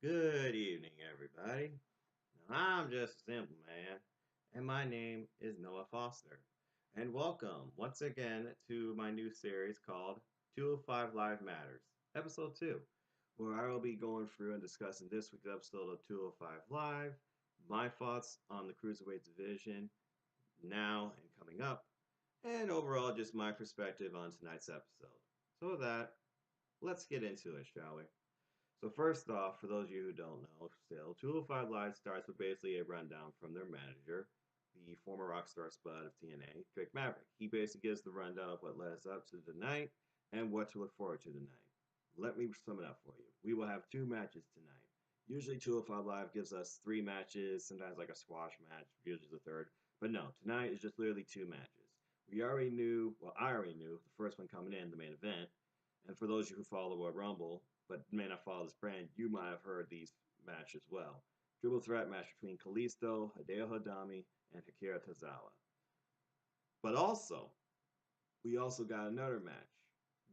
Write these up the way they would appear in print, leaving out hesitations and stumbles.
Good evening, everybody. Now, I'm just a simple man, and my name is Noah Foster. And welcome once again to my new series called 205 Live Matters, Episode 2, where I will be going through and discussing this week's episode of 205 Live, my thoughts on the Cruiserweight division now and coming up, and overall just my perspective on tonight's episode. So, with that, let's get into it, shall we? So first off, for those of you who don't know, still, 205 Live starts with basically a rundown from their manager, the former Rockstar Spud of TNA, Drake Maverick. He basically gives the rundown of what led us up to tonight and what to look forward to tonight. Let me sum it up for you. We will have two matches tonight. Usually 205 Live gives us three matches, sometimes like a squash match, usually the third. But no, tonight is just literally two matches. We already knew, well, I already knew, the first one coming in, the main event. And for those of you who follow the Royal Rumble, but may not follow this brand, you might have heard these matches as well. Triple threat match between Kalisto, Hideo Hodami, and Akira Tozawa. But also, we also got another match.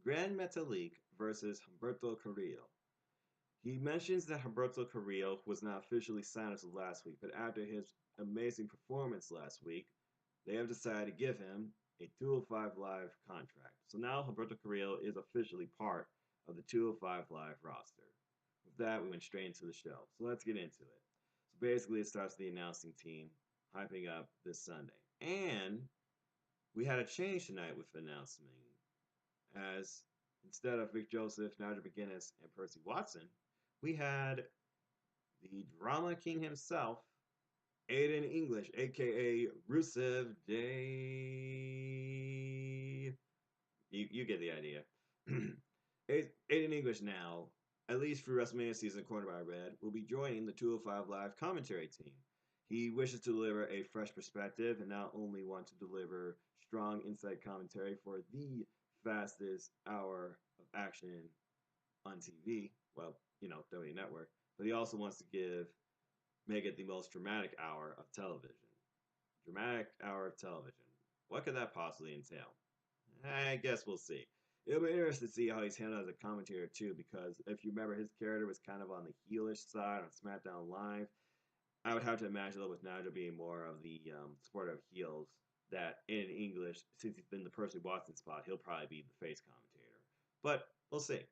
Grand Metalik versus Humberto Carrillo. He mentions that Humberto Carrillo was not officially signed until last week, but after his amazing performance last week, they have decided to give him a 205 Live contract. So now Humberto Carrillo is officially part of the 205 Live roster. With that, we went straight into the show. So let's get into it. So basically, it starts with the announcing team hyping up this Sunday. And we had a change tonight with announcing, as instead of Vic Joseph, Nigel McGuinness, and Percy Watson, we had the drama king himself, Aiden English, aka Rusev Day. You get the idea. Aiden English now, at least for WrestleMania season, according to what I read, will be joining the 205 Live commentary team. He wishes to deliver a fresh perspective and not only want to deliver strong insight commentary for the fastest hour of action on TV, well, WWE Network, but he also wants to make it the most dramatic hour of television. Dramatic hour of television. What could that possibly entail? I guess we'll see. It'll be interesting to see how he's handled as a commentator too, because if you remember, his character was kind of on the heelish side on SmackDown Live. I would have to imagine that with Nigel being more of the supporter of heels, that in English, since he's been the Percy Watson spot, he'll probably be the face commentator. But we'll see.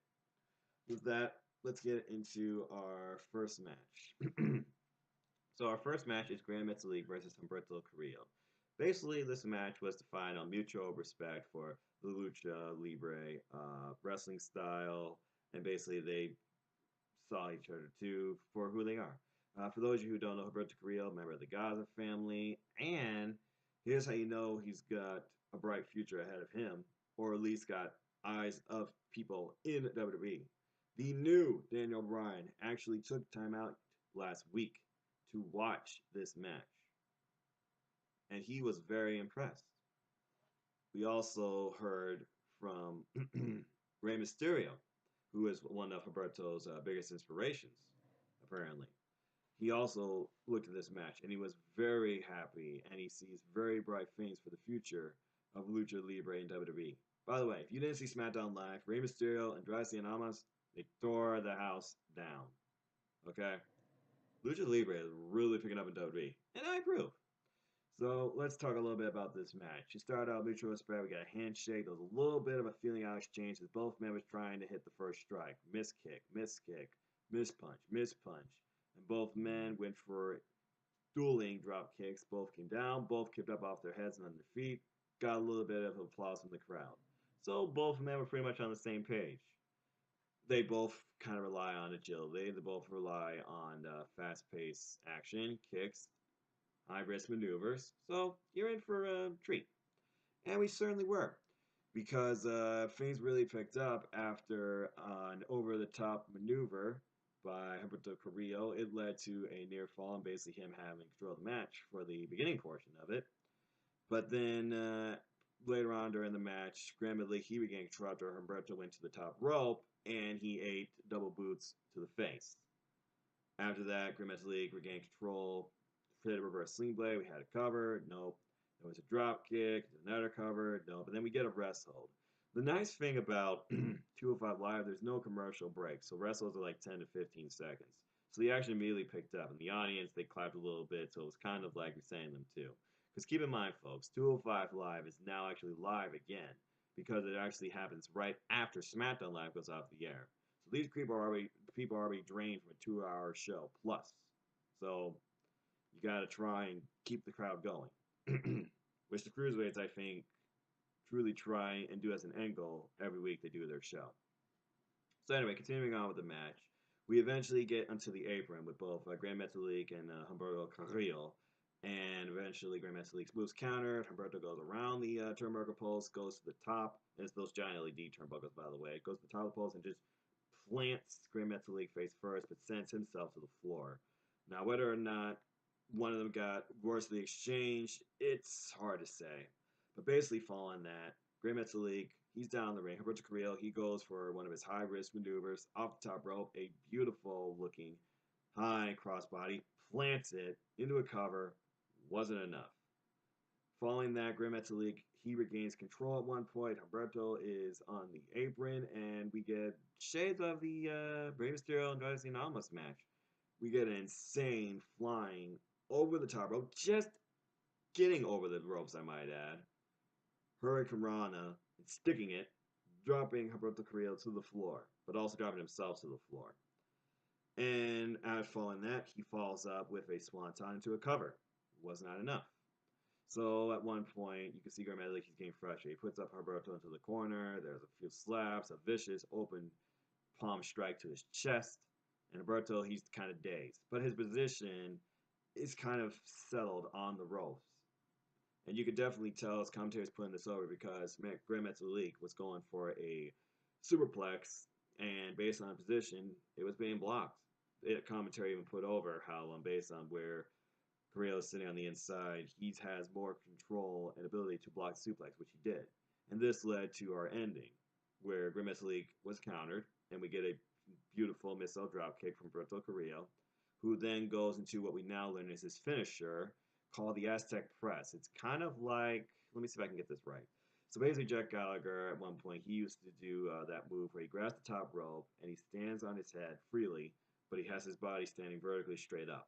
With that, let's get into our first match. So our first match is Grand Metalik versus Humberto Carrillo. Basically, this match was defined on mutual respect for the Lucha Libre wrestling style, and basically they saw each other too for who they are. For those of you who don't know Humberto Carrillo, member of the Gaza family, and here's how you know he's got a bright future ahead of him, or at least got eyes of people in WWE. The new Daniel Bryan actually took time out last week to watch this match, and he was very impressed. We also heard from Rey Mysterio, who is one of Humberto's biggest inspirations, apparently. He also looked at this match, and he was very happy, and he sees very bright things for the future of Lucha Libre and WWE. By the way, if you didn't see SmackDown Live, Rey Mysterio and Andrade Cien Almas, they tore the house down. Okay? Lucha Libre is really picking up in WWE, and I approve. So let's talk a little bit about this match. You started out mutual respect. We got a handshake. There was a little bit of a feeling out exchange as both men was trying to hit the first strike. Miss kick, miss kick, miss punch, miss punch. And both men went for dueling drop kicks. Both came down. Both kicked up off their heads and on their feet. Got a little bit of applause from the crowd. So both men were pretty much on the same page. They both kind of rely on agility. They both rely on fast-paced action, kicks, high-risk maneuvers. So you're in for a treat. And we certainly were. Because things really picked up after an over-the-top maneuver by Humberto Carrillo. It led to a near fall and basically him having control of the match for the beginning portion of it. But then later on during the match, Grand Metalik, he regained control after Humberto went to the top rope and he ate double boots to the face. After that, Grand Metalik regained control, hit a reverse sling blade, we had a cover, nope. There was a drop kick, another cover, nope. And then we get a rest hold. The nice thing about 205 Live, there's no commercial break, so rest holds are like 10 to 15 seconds. So the action immediately picked up, and the audience, they clapped a little bit, so it was kind of like you're saying them too. Because keep in mind, folks, 205 Live is now actually live again because it actually happens right after SmackDown Live goes off the air. So these people are already drained from a 2 hour show plus. So you got to try and keep the crowd going. Which the Cruiserweights, I think, truly try and do as an end goal every week they do their show. So anyway, continuing on with the match, we eventually get onto the apron with both Gran Metalik and Humberto Carrillo, and eventually Gran Metalik's moves countered. Humberto goes around the turnbuckle post, goes to the top, and it's those giant LED turnbuckles, by the way. It goes to the top of the post and just plants Gran Metalik face first, but sends himself to the floor. Now, whether or not one of them got worse of the exchange, it's hard to say. But basically, following that, Gran Metalik, he's down the ring. Humberto Carrillo, he goes for one of his high-risk maneuvers off the top rope, a beautiful-looking high crossbody, plants it into a cover, wasn't enough. Following that, Gran Metalik, he regains control at one point. Humberto is on the apron, and we get shades of the Rey Mysterio and Dynasty Almas match. We get an insane flying over the top rope, just getting over the ropes, I might add. Hurricane Rana and sticking it, dropping Humberto Carrillo to the floor, but also dropping himself to the floor. And after following that, he falls up with a swanton into a cover. Was not enough. So at one point, you can see Gran Metalik, he's getting frustrated. He puts up Humberto into the corner. There's a few slaps, a vicious open palm strike to his chest. And Humberto, he's kind of dazed. But his position is kind of settled on the ropes. And you could definitely tell his commentator's putting this over because Gran Metalik was going for a superplex, and based on position, it was being blocked. The commentary even put over how, based on where Carrillo is sitting on the inside, he has more control and ability to block the suplex, which he did. And this led to our ending, where Gran Metalik was countered, and we get a beautiful missile dropkick from Humberto Carrillo, who then goes into what we now learn is his finisher, called the Aztec Press. It's kind of like, let me see if I can get this right. So basically, Jack Gallagher, at one point, he used to do that move where he grabs the top rope and he stands on his head freely, but he has his body standing vertically straight up.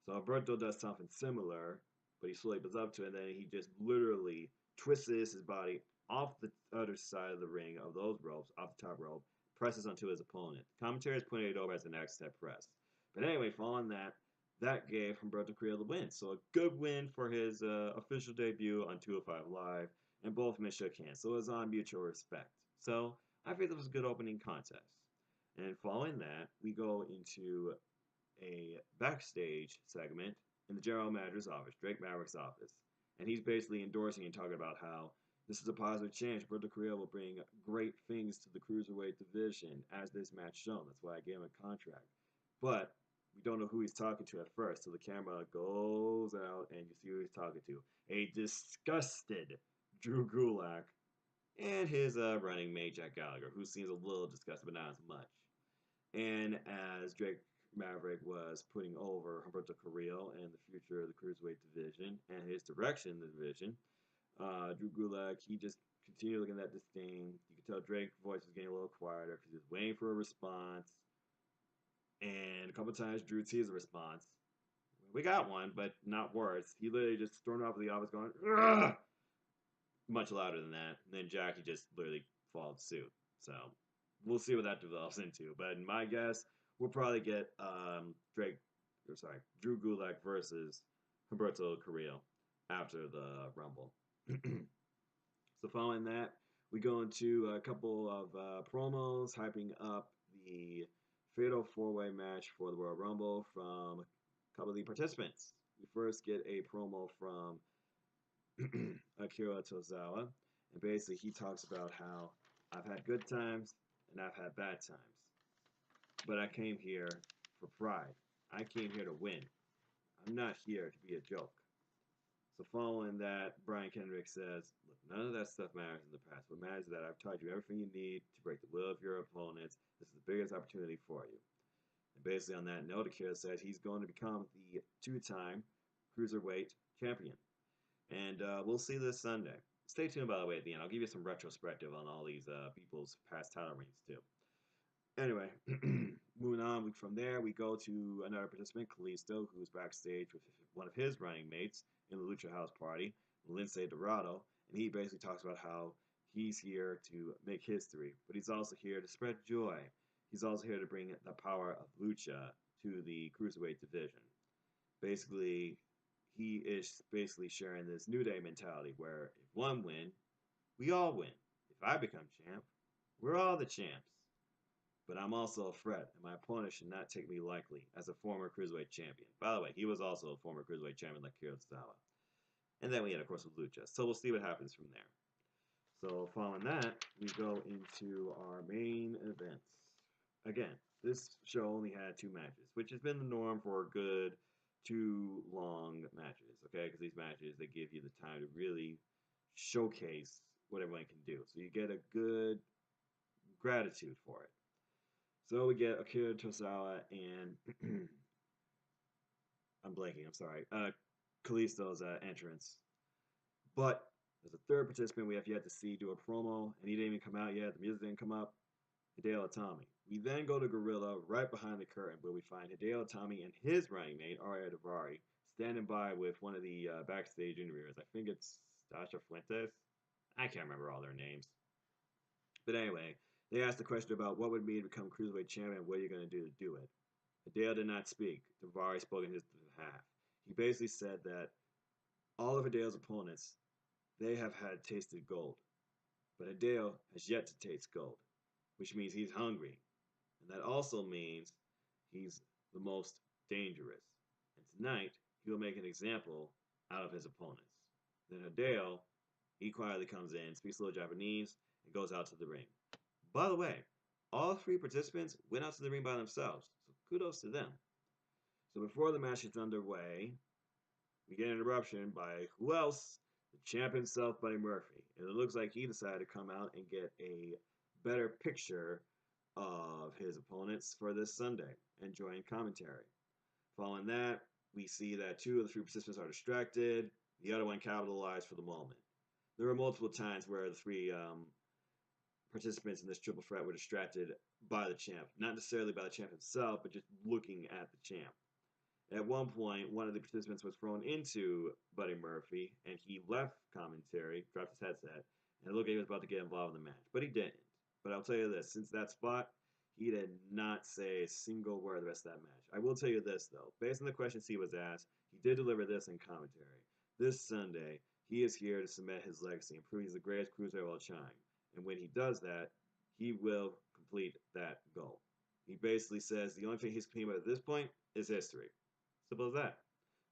So Alberto does something similar, but he slowly goes up to it, and then he just literally twists his body off the other side of the ring of those ropes, off the top rope, presses onto his opponent. Commentary is putting it over as an Aztec press. But anyway, following that, that gave Humberto Carrillo the win. So a good win for his official debut on 205 Live, and both men shook hands. So it was on mutual respect. So I think this was a good opening contest. And following that, we go into a backstage segment in the general manager's office, Drake Maverick's office. And he's basically endorsing and talking about how this is a positive change. Humberto Carrillo will bring great things to the Cruiserweight division, as this match shown. That's why I gave him a contract. But we don't know who he's talking to at first. So the camera goes out and you see who he's talking to. A disgusted Drew Gulak and his running mate, Jack Gallagher, who seems a little disgusted, but not as much. And as Drake Maverick was putting over Humberto Carrillo and the future of the Cruiserweight division and his direction in the division, Drew Gulak, he just continued looking at this thing. You could tell Drake's voice was getting a little quieter because he was waiting for a response. And a couple times Drew teased a response. We got one, but not words. He literally just stormed off of the office going, "Ugh!" Much louder than that. And then Jackie just literally followed suit. So we'll see what that develops into. But in my guess, we'll probably get Drew Gulak versus Humberto Carrillo after the Rumble. So following that, we go into a couple of promos hyping up the Fatal 4-Way match for the Royal Rumble from a couple of the participants. We first get a promo from Akira Tozawa, and basically he talks about how I've had good times and I've had bad times, but I came here for pride. I came here to win. I'm not here to be a joke. So following that, Brian Kendrick says, look, none of that stuff matters in the past. What matters is that I've taught you everything you need to break the will of your opponents. This is the biggest opportunity for you. And basically on that note, Akira says he's going to become the two-time Cruiserweight champion. And we'll see this Sunday. Stay tuned, by the way, at the end. I'll give you some retrospective on all these people's past title reigns, too. Anyway, moving on From there, we go to another participant, Kalisto, who's backstage with one of his running mates in the Lucha House Party, Lince Dorado, and he basically talks about how he's here to make history, but he's also here to spread joy. He's also here to bring the power of Lucha to the Cruiserweight division. Basically, he is basically sharing this New Day mentality where if one win, we all win. If I become champ, we're all the champs. But I'm also a threat, and my opponent should not take me lightly as a former Cruiserweight champion. By the way, he was also a former Cruiserweight champion like Kiro Tozawa. And then we had, of course, with Lucha. So we'll see what happens from there. So following that, we go into our main events. Again, this show only had 2 matches, which has been the norm for a good 2 long matches, okay? Because these matches, they give you the time to really showcase what everyone can do. So you get a good gratitude for it. So we get Akira Tozawa and I'm blanking, I'm sorry. Kalisto's entrance. But as a third participant we have yet to see do a promo, and he didn't even come out yet. The music didn't come up. Hideo Itami. We then go to Gorilla right behind the curtain where we find Hideo Itami and his running mate, Ariya Daivari, standing by with one of the backstage interviewers. I think it's Sasha Fuentes. I can't remember all their names. But anyway, they asked the question about what would it mean to become Cruiserweight champion, what are you going to do to do it? Hideo did not speak. Daivari spoke in his behalf. He basically said that all of Hideo's opponents, they have had tasted gold. But Hideo has yet to taste gold, which means he's hungry. And that also means he's the most dangerous. And tonight, he will make an example out of his opponents. Then Hideo, he quietly comes in, speaks a little Japanese, and goes out to the ring. By the way, all 3 participants went out to the ring by themselves, so kudos to them. So before the match gets underway, we get an interruption by who else? The champ himself, Buddy Murphy. And it looks like he decided to come out and get a better picture of his opponents for this Sunday and join commentary. Following that, we see that 2 of the 3 participants are distracted. The other one capitalized for the moment. There were multiple times where the 3 participants in this triple threat were distracted by the champ. Not necessarily by the champ himself, but just looking at the champ. At one point, one of the participants was thrown into Buddy Murphy, and he left commentary, dropped his headset, and it looked like he was about to get involved in the match. But he didn't. But I'll tell you this, since that spot, he did not say a single word the rest of that match. I will tell you this, though. Based on the questions he was asked, he did deliver this in commentary. This Sunday, he is here to cement his legacy and prove he's the greatest cruiserweight of all time. And when he does that, he will complete that goal. He basically says the only thing he's competing with at this point is history. Simple as that.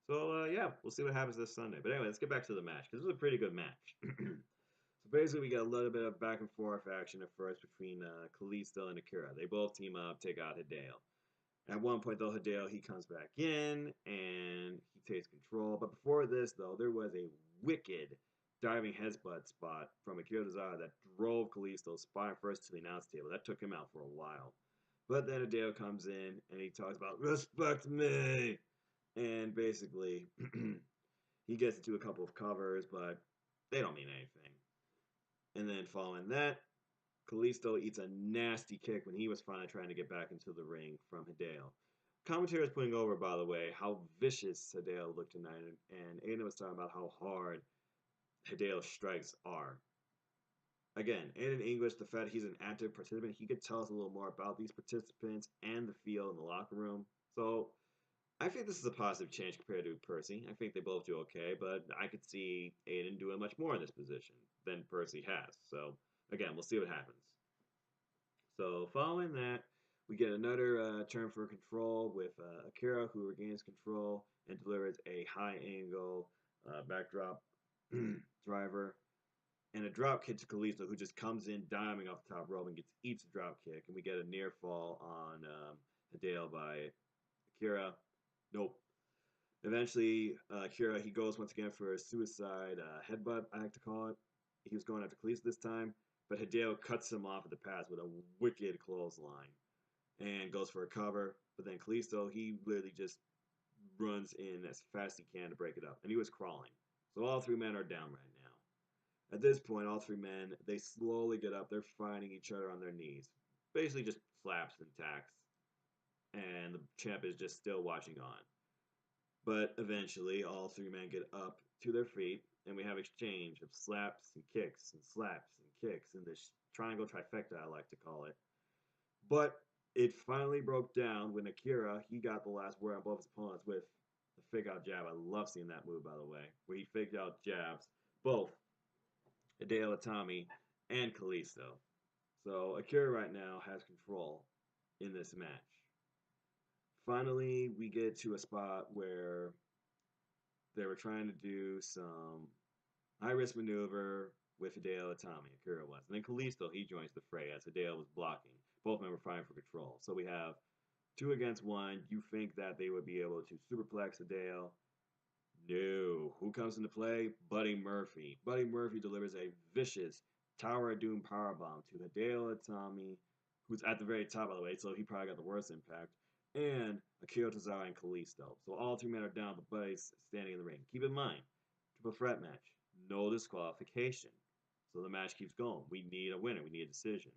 So, yeah, we'll see what happens this Sunday. But anyway, let's get back to the match, because it was a pretty good match. So basically, we got a little bit of back and forth action at first between Kalisto and Akira. They both team up, take out Hideo. At one point, though, Hideo, he comes back in, and he takes control. But before this, though, there was a wicked diving headbutt spot from Akira Tozawa that drove Kalisto's spine first to the announce table. That took him out for a while. But then Hideo comes in, and he talks about, respect me! And basically, he gets into a couple of covers, but they don't mean anything. And then following that, Kalisto eats a nasty kick when he was finally trying to get back into the ring from Hideo. Commentary was putting over, by the way, how vicious Hideo looked tonight, and Aiden was talking about how hard Hideo's strikes are. Again, Aiden English, the fact that he's an active participant, he could tell us a little more about these participants and the feel in the locker room. So I think this is a positive change compared to Percy. I think they both do okay, but I could see Aiden doing much more in this position than Percy has. So, again, we'll see what happens. So, following that, we get another turn for control with Akira, who regains control and delivers a high-angle backdrop driver and a drop kick to Kalisto, who just comes in diving off the top rope and eats a drop kick. And we get a near fall on Hideo by Akira. Nope. Eventually, Akira, he goes once again for a suicide headbutt, I like to call it. He was going after Kalisto this time, but Hideo cuts him off at the pass with a wicked clothesline and goes for a cover. But then Kalisto, he literally just runs in as fast as he can to break it up. And he was crawling. So all 3 men are down right now. At this point, all 3 men, they slowly get up. They're fighting each other on their knees. Basically just slaps and tacks. and the champ is just still watching on. But eventually, all three men get up to their feet, and we have exchange of slaps and kicks and slaps and kicks in this triangle trifecta, I like to call it. But it finally broke down when Akira he got the last word on both his opponents with the fake out jab. I love seeing that move, by the way, where he faked out jabs both Hideo Itami and Kalisto. So Akira right now has control in this match. Finally, we get to a spot where they were trying to do some high risk maneuver with Hideo Itami, Akira was. And then Kalisto, he joins the fray as Hideo was blocking. Both men were fighting for control. So we have 2 against 1. You think that they would be able to superplex Hideo. No. Who comes into play? Buddy Murphy. Buddy Murphy delivers a vicious Tower of Doom powerbomb to Hideo Itami, who's at the very top, by the way, so he probably got the worst impact, and Akira Tozawa and Kalisto. So all 2 men are down, but Buddy's standing in the ring. Keep in mind, triple threat match, no disqualification. So the match keeps going. We need a winner. We need a decision.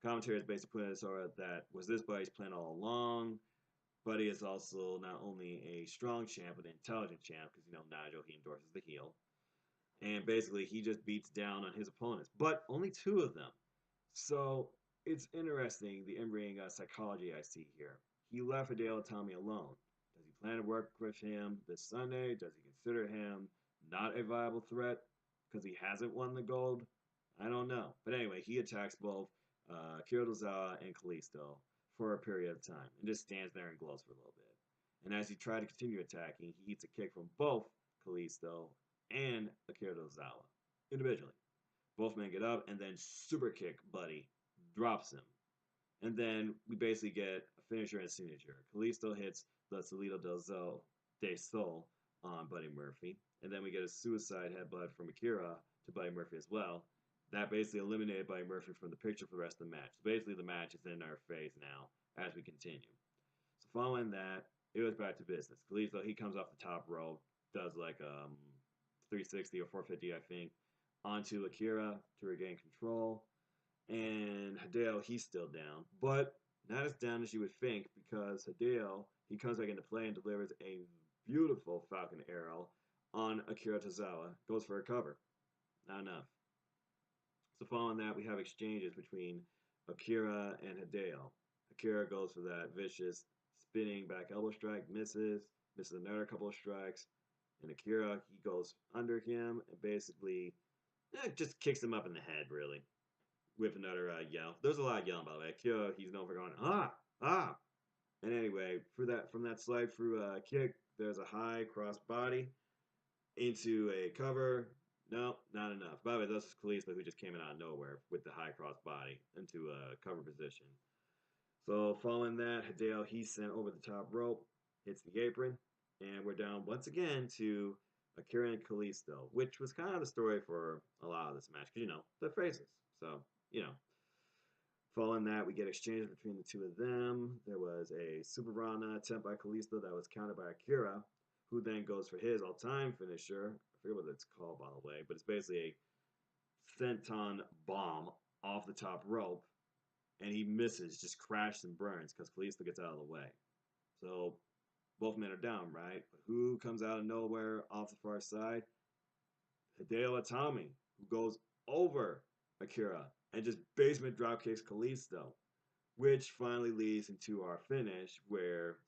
Commentary is basically putting it so that was this Buddy's plan all along? Buddy is also not only a strong champ, but an intelligent champ, because, Nigel, he endorses the heel. And basically, he just beats down on his opponents, but only 2 of them. So it's interesting, the in-ring psychology I see here. He left Hideo Itami alone. Does he plan to work with him this Sunday? Does he consider him not a viable threat because he hasn't won the gold? I don't know. But anyway, he attacks both Akira Tozawa and Kalisto for a period of time and just stands there and glows for a little bit. And as he tried to continue attacking, he eats a kick from both Kalisto and Akira Tozawa individually. Both men get up and then super kick Buddy, drops him. And then we basically get a finisher and a signature. Kalisto hits the Salito del Sol on Buddy Murphy. And then we get a suicide headbutt from Akira to Buddy Murphy as well. That basically eliminated Buddy Murphy from the picture for the rest of the match. So basically the match is in our face now as we continue. So following that, it was back to business. Kalisto, he comes off the top rope, does like 360 or 450, I think, onto Akira to regain control. And Hideo, he's still down, but not as down as you would think, because Hideo, he comes back into play and delivers a beautiful Falcon Arrow on Akira Tozawa, goes for a cover. Not enough. So following that, we have exchanges between Akira and Hideo. Akira goes for that vicious spinning back elbow strike, misses another couple of strikes, and Akira, he goes under him and basically just kicks him up in the head, really, with another yell. There's a lot of yelling, by the way. Akira, he's known for going, ah. And anyway, from that slide through kick, there's a high cross body into a cover. No, not enough. By the way, this is Kalisto, who just came in out of nowhere with the high cross body into a cover position. So following that, Hideo, he's sent over the top rope, hits the apron, and we're down once again to Akira and Kalisto, which was kind of the story for a lot of this match, because, they're faces. So, following that, we get exchanges between the 2 of them. There was a Super Rana attempt by Kalisto that was countered by Akira, who then goes for his all-time finisher. I forget what it's called, by the way, but it's basically a senton bomb off the top rope, and he misses, just crashes and burns because Kalisto gets out of the way. So both men are down, right? But who comes out of nowhere off the far side? Hideo Itami, who goes over Akira and just basement drop kicks Kalisto, which finally leads into our finish where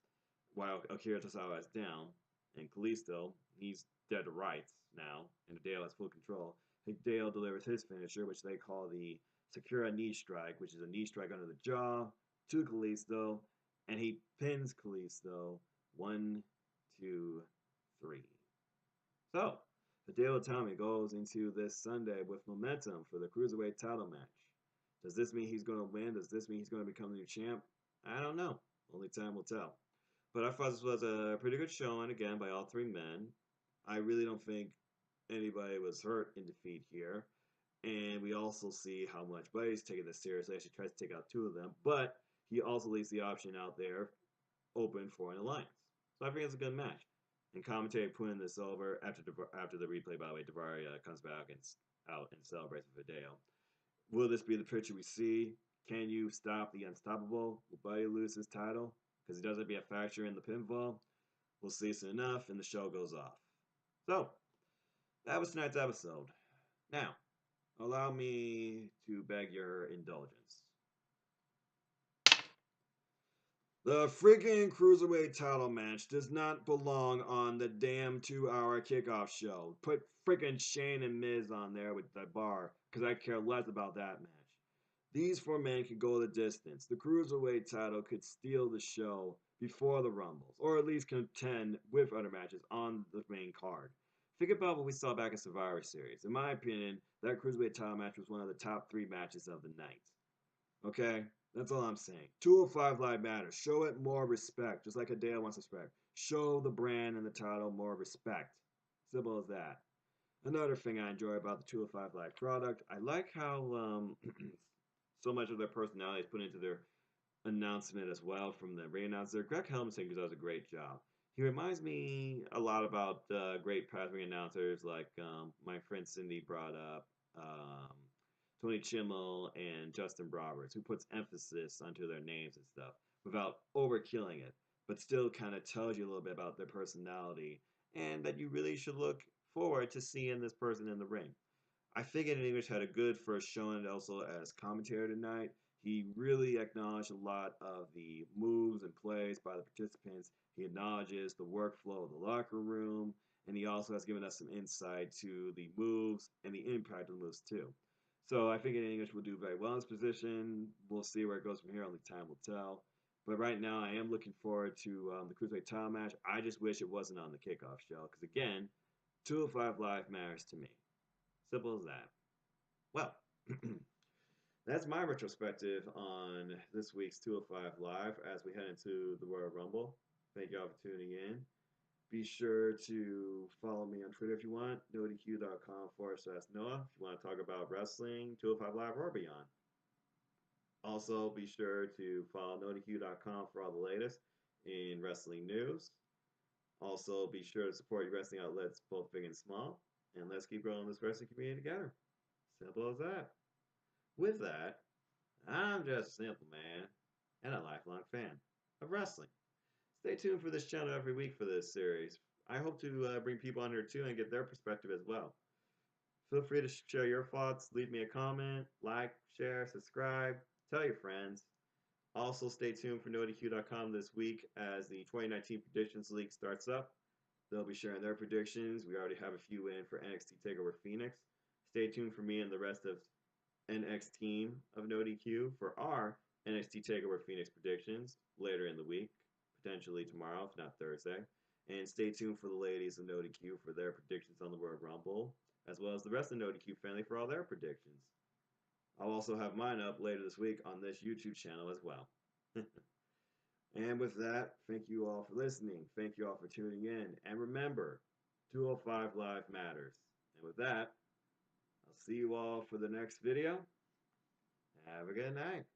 while Akira Tozawa is down and Kalisto, he's dead to rights now, and Hideo has full control. Hideo delivers his finisher, which they call the Sakura knee strike, which is a knee strike under the jaw to Kalisto, and he pins Kalisto 1, 2, 3. So, Hideo Itami goes into this Sunday with momentum for the Cruiserweight title match. Does this mean he's going to win? Does this mean he's going to become the new champ? I don't know. Only time will tell. But I thought this was a pretty good showing, again, by all 3 men. I really don't think anybody was hurt in defeat here. And we also see how much Buddy's taking this seriously. Actually tries to take out 2 of them. But he also leaves the option out there open for an alliance. So I think it's a good match. And commentary putting this over after the replay, by the way, Daivari comes back and out and celebrates with Hideo. Will this be the picture we see? Can you stop the unstoppable? Will Buddy lose his title? because he doesn't be a factor in the pinfall. We'll see soon enough, and the show goes off. So, that was tonight's episode. Now, allow me to beg your indulgence. The freaking Cruiserweight title match does not belong on the damn 2-hour kickoff show. Put freaking Shane and Miz on there with the bar, because I care less about that match. These 4 men could go the distance. The Cruiserweight title could steal the show before the Rumbles, or at least contend with other matches on the main card. Think about what we saw back in Survivor Series. In my opinion, that Cruiserweight title match was one of the top 3 matches of the night. Okay? That's all I'm saying. 205 Live matters. Show it more respect, just like Hideo wants respect. Show the brand and the title more respect. Simple as that. Another thing I enjoy about the 205 Live product, I like how so much of their personality is put into their announcement as well from the ring announcer. Greg Helmsley does a great job. He reminds me a lot about great past ring announcers like my friend Cindy brought up. Tony Chimmel and Justin Roberts, who puts emphasis onto their names and stuff without overkilling it, but still kind of tells you a little bit about their personality and that you really should look forward to seeing this person in the ring. I think Aiden English had a good first showing also as commentator tonight. He really acknowledged a lot of the moves and plays by the participants. He acknowledges the workflow of the locker room, and he also has given us some insight to the moves and the impact of the moves too. So I think Aiden English will do very well in this position. We'll see where it goes from here. Only time will tell. But right now, I am looking forward to the Cruiserweight title match. I just wish it wasn't on the kickoff show because, again, 205 Live matters to me. Simple as that. Well, that's my retrospective on this week's 205 Live as we head into the Royal Rumble. Thank you all for tuning in. Be sure to follow me on Twitter if you want, NoDQ.com/Noah, if you want to talk about wrestling, 205 Live, or beyond. Also, be sure to follow NoDQ.com for all the latest in wrestling news. Also, be sure to support your wrestling outlets, both big and small. And let's keep growing this wrestling community together. Simple as that. With that, I'm just a simple man and a lifelong fan of wrestling. Stay tuned for this channel every week for this series. I hope to bring people on here too and get their perspective as well. Feel free to share your thoughts, leave me a comment, like, share, subscribe, tell your friends. Also, stay tuned for NoDQ.com this week as the 2019 Predictions League starts up. They'll be sharing their predictions. We already have a few in for NXT TakeOver Phoenix. Stay tuned for me and the rest of NX team of NoDQ for our NXT TakeOver Phoenix predictions later in the week, potentially tomorrow, if not Thursday. And stay tuned for the ladies of NoDQ for their predictions on the Royal Rumble, as well as the rest of NoDQ family for all their predictions. I'll also have mine up later this week on this YouTube channel as well. And with that, thank you all for listening. Thank you all for tuning in. And remember, 205 Live matters. And with that, I'll see you all for the next video. Have a good night.